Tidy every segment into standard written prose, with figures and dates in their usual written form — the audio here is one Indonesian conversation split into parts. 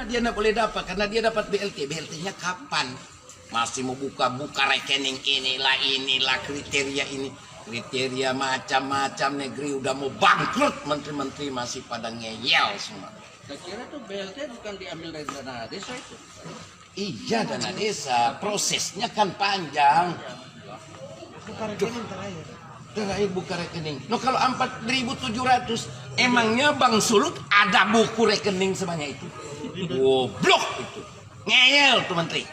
dia nggak boleh dapat? Karena dia dapat BLT. BLT-nya kapan? Masih mau buka rekening inilah kriteria ini. Kriteria macam-macam, negeri udah mau bangkrut, menteri-menteri masih pada ngeyel semua. Saya kira tuh BLT bukan diambil dari dana desa itu. Iya, dana desa, prosesnya kan panjang. Buka rekening terakhir. Terakhir buka rekening. No, kalau 4.700, emangnya Bang Sulut ada buku rekening sebanyak itu? Goblok itu. Ngeyel tuh menteri.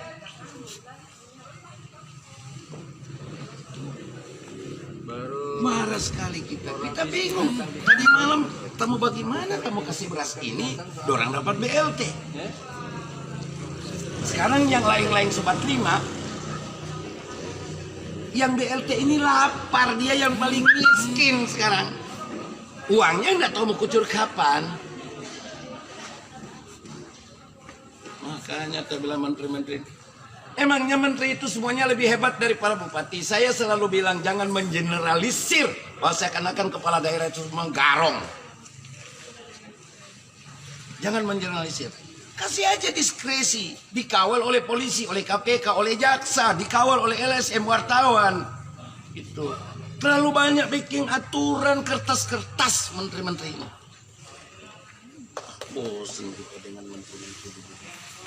Marah sekali kita bingung. Tadi malam kamu bagaimana kamu kasih beras ini, dorang dapat BLT. Sekarang yang lain-lain sobat 5, yang BLT ini lapar, dia yang paling miskin sekarang. Uangnya nggak tahu mau kucur kapan. Makanya saya bilang menteri-menteri, emangnya menteri itu semuanya lebih hebat dari para bupati. Saya selalu bilang jangan mengeneralisir bahwa seakan-akan kepala daerah itu menggarong. Jangan mengeneralisir. Kasih aja diskresi, dikawal oleh polisi, oleh KPK, oleh jaksa, dikawal oleh LSM, wartawan. Itu terlalu banyak bikin aturan kertas-kertas menteri-menteri ini. Bosan kita dengan menteri-menteri.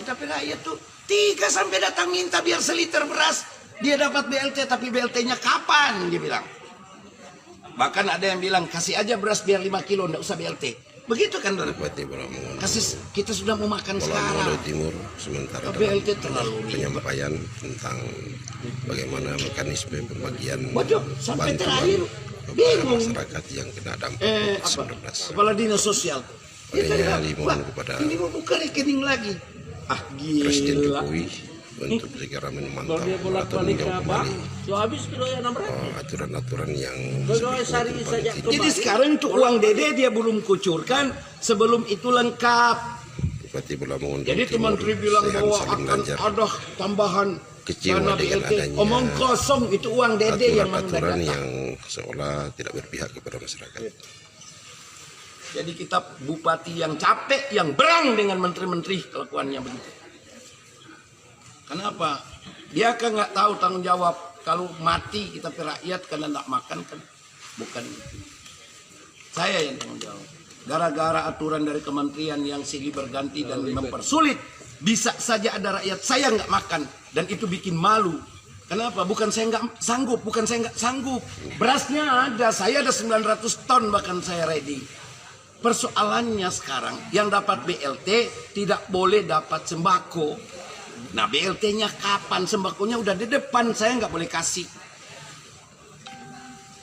Tapi rakyat tuh 3 sampai datang minta biar seliter beras, dia dapat BLT, tapi BLT-nya kapan dia bilang. Bahkan ada yang bilang kasih aja beras biar 5 kilo, enggak usah BLT. Begitu kan, Bupati Bolamongondo. kasih, kita sudah mau makan sekarang. Bolamongondo Timur sementara BLT dalam terlalu penyampaian tentang bagaimana mekanisme pembagian Waduh, sampai bantuan terakhir kepada bingung. masyarakat yang kena dampak COVID-19. Kepala dinas sosial. Adanya himbauan kepada Ini mau buka rekening lagi. Ah, Presiden gila. Jokowi untuk segera memantau Kalau dia atau bolak-balik ke meninjau bank, kembali so habis kilo ya 600. aturan-aturan yang Pegawai sehari saja Jadi sekarang untuk uang dede dia belum kucurkan, sebelum itu lengkap. Bupati Bolamongondo Jadi Timur, menteri bilang Sehan bahwa Salim akan Lanjar ada tambahan kecewa dana dengan BLT. adanya Omong kosong, itu uang dede yang aturan-aturan mendadak. yang seolah tidak berpihak kepada masyarakat. Jadi kita bupati yang capek, yang berang dengan menteri-menteri kelakuannya begitu. Kenapa? Dia kan nggak tahu tanggung jawab. Kalau mati kita rakyat karena nggak makan kan bukan itu. Saya yang tanggung jawab. Gara-gara aturan dari kementerian yang silih berganti dan mempersulit, bisa saja ada rakyat saya nggak makan dan itu bikin malu. Kenapa? Bukan saya nggak sanggup, bukan saya nggak sanggup. Berasnya ada, saya ada 900 ton bahkan saya ready. Persoalannya sekarang yang dapat BLT tidak boleh dapat sembako. Nah BLT-nya kapan? Sembakonya udah di depan, saya nggak boleh kasih.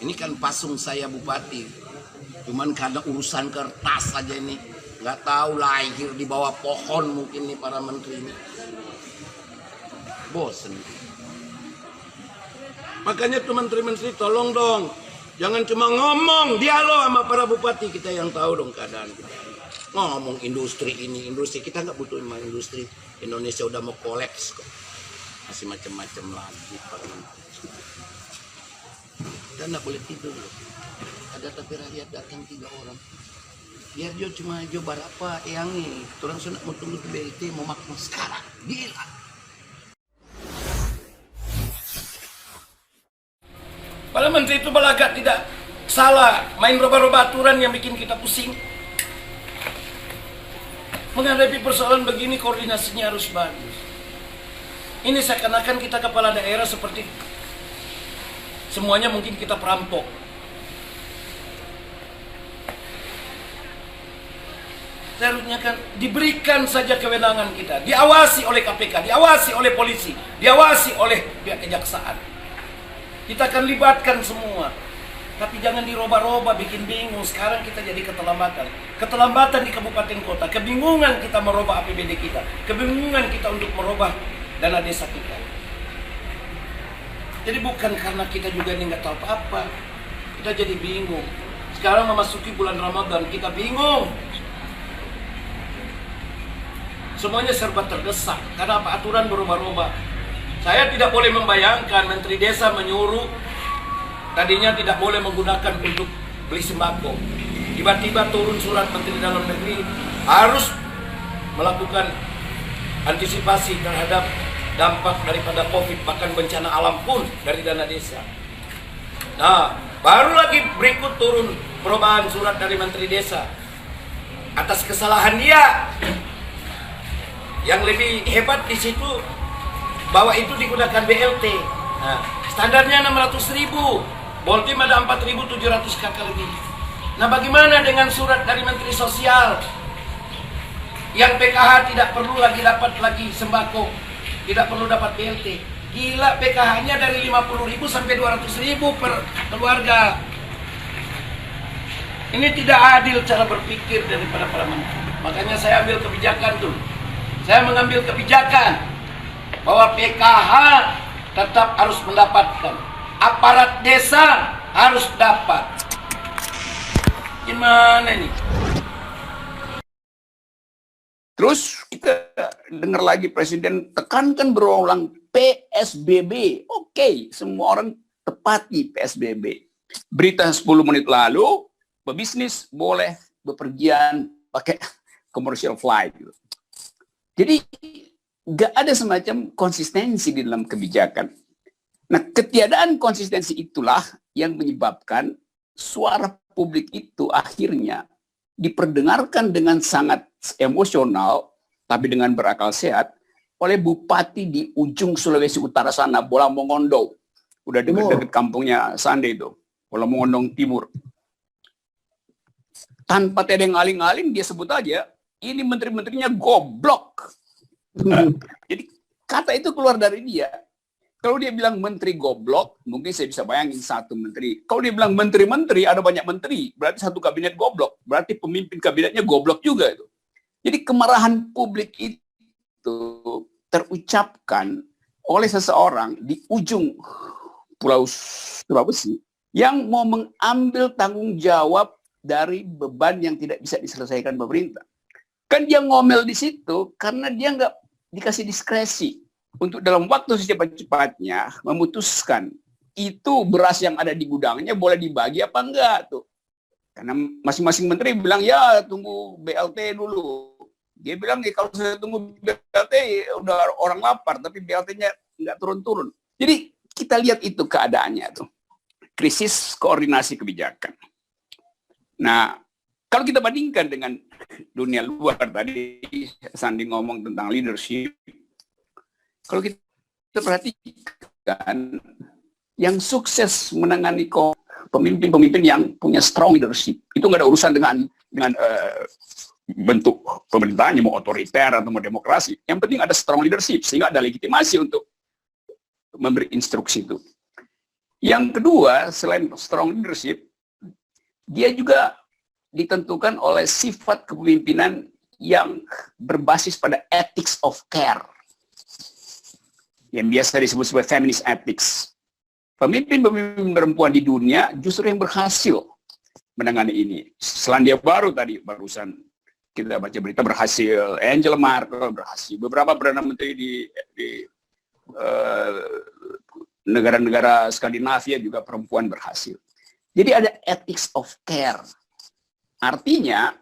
Ini kan pasung saya bupati. Cuman karena urusan kertas saja ini. Nggak tahu lahir di bawah pohon mungkin nih para menteri ini. Bosen. Makanya tuh menteri-menteri tolong dong. Jangan cuma ngomong, dialog sama para bupati. Kita yang tahu dong keadaan kita. Ngomong industri ini, industri. Kita nggak butuh emang industri. Indonesia udah mau kolaps kok. Masih macam-macam lagi para menteri. Dan nggak boleh tidur loh. Ada tapi rakyat datang 3 orang. Biar dia cuma coba apa yang ini. Orang sudah mau tunggu di BLT mau makan sekarang. Gila. Para menteri itu belagak tidak salah. Main roba-roba aturan yang bikin kita pusing. Menghadapi persoalan begini koordinasinya harus bagus. Ini seakan-akan kita kepala daerah seperti semuanya mungkin kita perampok. Seharusnya kan diberikan saja kewenangan kita, diawasi oleh KPK, diawasi oleh polisi, diawasi oleh pihak kejaksaan. Kita akan libatkan semua. Tapi jangan diroba-roba, bikin bingung. Sekarang kita jadi keterlambatan. Keterlambatan di kabupaten kota. Kebingungan kita merubah APBD kita. Kebingungan kita untuk merubah dana desa kita. Jadi bukan karena kita juga ini nggak tahu apa-apa. Kita jadi bingung. Sekarang memasuki bulan Ramadan, kita bingung. Semuanya serba terdesak. Karena apa? Aturan berubah-ubah. Saya tidak boleh membayangkan Menteri Desa menyuruh tadinya tidak boleh menggunakan untuk beli sembako. Tiba-tiba turun surat Menteri Dalam Negeri harus melakukan antisipasi terhadap dampak daripada COVID, bahkan bencana alam pun dari dana desa. Nah, baru lagi berikut turun perubahan surat dari Menteri Desa atas kesalahan dia. Yang lebih hebat di situ bahwa itu digunakan BLT. Nah, standarnya 600.000, Boltim ada 4.700 kakak lebih. Nah, bagaimana dengan surat dari Menteri Sosial yang PKH tidak perlu lagi dapat lagi sembako, tidak perlu dapat BLT? Gila, PKH-nya dari 50.000 sampai 200.000 per keluarga. Ini tidak adil cara berpikir daripada para menteri. Makanya saya ambil kebijakan tuh. Saya mengambil kebijakan bahwa PKH tetap harus mendapatkan. Aparat desa harus dapat. Gimana nih? Terus kita dengar lagi Presiden tekankan berulang PSBB. Oke, semua orang tepati PSBB. Berita 10 menit lalu, pebisnis boleh bepergian pakai commercial flight. Jadi nggak ada semacam konsistensi di dalam kebijakan. Nah, ketiadaan konsistensi itulah yang menyebabkan suara publik itu akhirnya diperdengarkan dengan sangat emosional, tapi dengan berakal sehat, oleh bupati di ujung Sulawesi Utara sana, Bola Mongondo. Udah dekat-dekat kampungnya Sande itu, Bola Mongondo Timur. Tanpa tedeng aling-aling, dia sebut aja, ini menteri-menterinya goblok. Jadi kata itu keluar dari dia. Kalau dia bilang menteri goblok, mungkin saya bisa bayangin satu menteri. Kalau dia bilang menteri-menteri, ada banyak menteri, berarti satu kabinet goblok. Berarti pemimpin kabinetnya goblok juga itu. Jadi kemarahan publik itu terucapkan oleh seseorang di ujung Pulau Sulawesi yang mau mengambil tanggung jawab dari beban yang tidak bisa diselesaikan pemerintah. Kan dia ngomel di situ karena dia nggak dikasih diskresi untuk dalam waktu secepat-cepatnya memutuskan itu beras yang ada di gudangnya boleh dibagi apa enggak tuh. Karena masing-masing menteri bilang ya tunggu BLT dulu. Dia bilang kalau saya tunggu BLT udah orang lapar, tapi BLT-nya nggak turun-turun. Jadi kita lihat itu keadaannya tuh. Krisis koordinasi kebijakan. Nah, kalau kita bandingkan dengan dunia luar, tadi Sandi ngomong tentang leadership. Kalau kita perhatikan, yang sukses menangani pemimpin-pemimpin yang punya strong leadership, itu nggak ada urusan dengan bentuk pemerintahannya, mau otoriter atau mau demokrasi. Yang penting ada strong leadership, sehingga ada legitimasi untuk memberi instruksi itu. Yang kedua, selain strong leadership, dia juga ditentukan oleh sifat kepemimpinan yang berbasis pada ethics of care, yang biasa disebut sebagai feminist ethics. Pemimpin-pemimpin perempuan di dunia justru yang berhasil menangani ini. Selandia Baru tadi, barusan kita baca berita berhasil, Angela Merkel berhasil, beberapa Perdana Menteri di negara-negara Skandinavia juga perempuan berhasil. Jadi ada ethics of care. Artinya,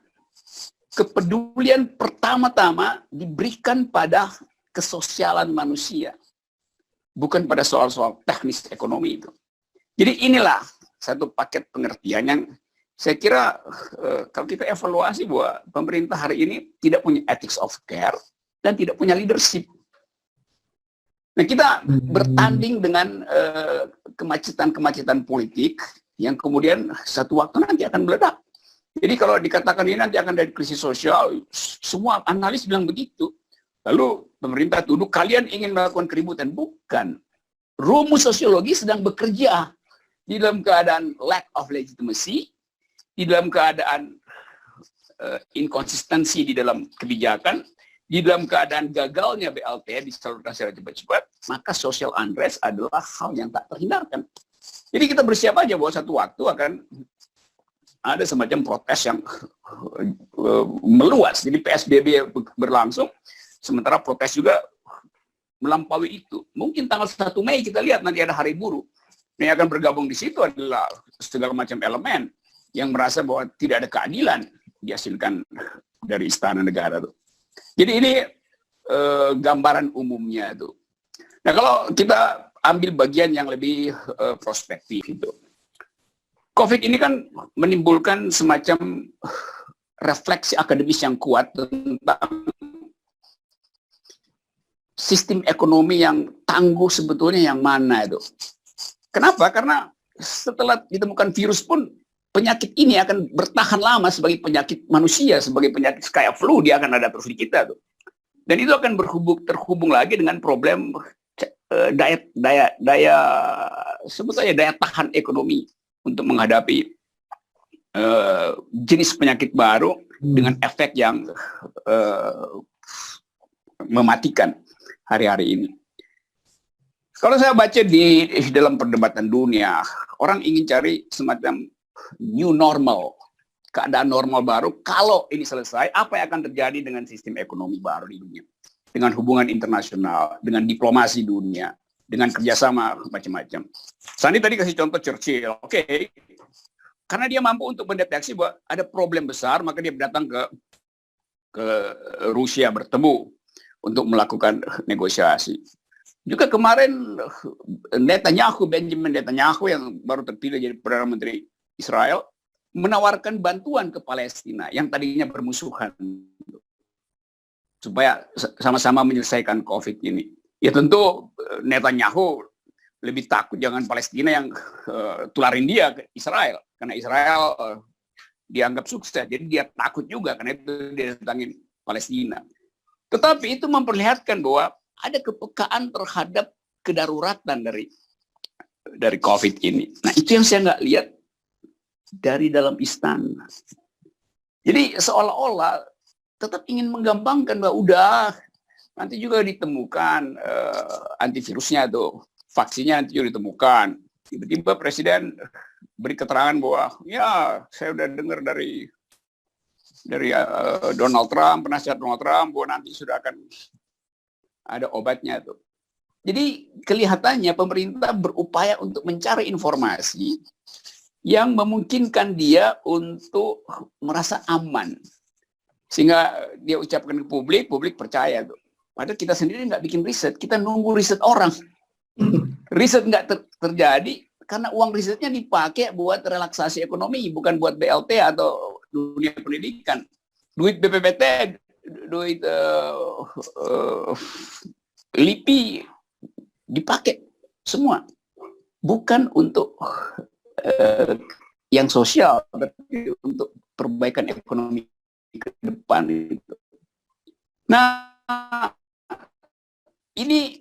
kepedulian pertama-tama diberikan pada kesosialan manusia. Bukan pada soal-soal teknis ekonomi itu. Jadi inilah satu paket pengertian yang saya kira kalau kita evaluasi bahwa pemerintah hari ini tidak punya ethics of care dan tidak punya leadership. Nah, kita bertanding dengan kemacetan-kemacetan politik yang kemudian satu waktu nanti akan meledak. Jadi kalau dikatakan ini nanti akan ada krisis sosial, semua analis bilang begitu. Lalu pemerintah tuduh kalian ingin melakukan keributan. Bukan. Rumus sosiologi sedang bekerja di dalam keadaan lack of legitimacy, di dalam keadaan inkonsistensi di dalam kebijakan, di dalam keadaan gagalnya BLT disalurkan secara cepat-cepat, maka social unrest adalah hal yang tak terhindarkan. Jadi kita bersiap aja bahwa satu waktu akan ada semacam protes yang meluas. Jadi PSBB berlangsung, sementara protes juga melampaui itu. Mungkin tanggal 1 Mei kita lihat nanti ada hari buruh. Yang akan bergabung di situ adalah segala macam elemen yang merasa bahwa tidak ada keadilan dihasilkan dari istana negara itu. Jadi ini gambaran umumnya itu. Nah, kalau kita ambil bagian yang lebih prospektif itu, COVID ini kan menimbulkan semacam refleksi akademis yang kuat tentang sistem ekonomi yang tangguh sebetulnya yang mana itu. Kenapa? Karena setelah ditemukan virus pun penyakit ini akan bertahan lama sebagai penyakit manusia, sebagai penyakit kayak flu, dia akan ada terus di kita tuh. Dan itu akan terhubung lagi dengan problem sebetulnya daya tahan ekonomi untuk menghadapi jenis penyakit baru dengan efek yang mematikan hari-hari ini. Kalau saya baca di dalam perdebatan dunia, orang ingin cari semacam new normal, keadaan normal baru. Kalau ini selesai, apa yang akan terjadi dengan sistem ekonomi baru di dunia? Dengan hubungan internasional, dengan diplomasi dunia, dengan kerjasama macam-macam. Sandi tadi kasih contoh Churchill, oke, karena dia mampu untuk mendeteksi bahwa ada problem besar, maka dia datang ke Rusia bertemu untuk melakukan negosiasi. Juga kemarin Benjamin Netanyahu yang baru terpilih jadi Perdana Menteri Israel menawarkan bantuan ke Palestina yang tadinya bermusuhan supaya sama-sama menyelesaikan COVID ini. Ya tentu Netanyahu lebih takut jangan Palestina yang tularin dia ke Israel, karena Israel dianggap sukses, jadi dia takut juga karena itu dia datangin Palestina. Tetapi itu memperlihatkan bahwa ada kepekaan terhadap kedaruratan dari COVID ini. Nah, itu yang saya nggak lihat dari dalam istana. Jadi seolah-olah tetap ingin menggampangkan bahwa udah nanti juga ditemukan antivirusnya tuh, vaksinnya nanti juga ditemukan. Tiba-tiba Presiden beri keterangan bahwa ya saya udah dengar dari Donald Trump, penasihat Donald Trump, bahwa nanti sudah akan ada obatnya tuh. Jadi kelihatannya pemerintah berupaya untuk mencari informasi yang memungkinkan dia untuk merasa aman. Sehingga dia ucapkan ke publik, publik percaya tuh. Padahal kita sendiri nggak bikin riset, kita nunggu riset orang. Riset nggak terjadi karena uang risetnya dipakai buat relaksasi ekonomi, bukan buat BLT atau dunia pendidikan. Duit BPPT, duit LIPI dipakai semua, bukan untuk yang sosial, tapi untuk perbaikan ekonomi ke depan itu. Nah, ini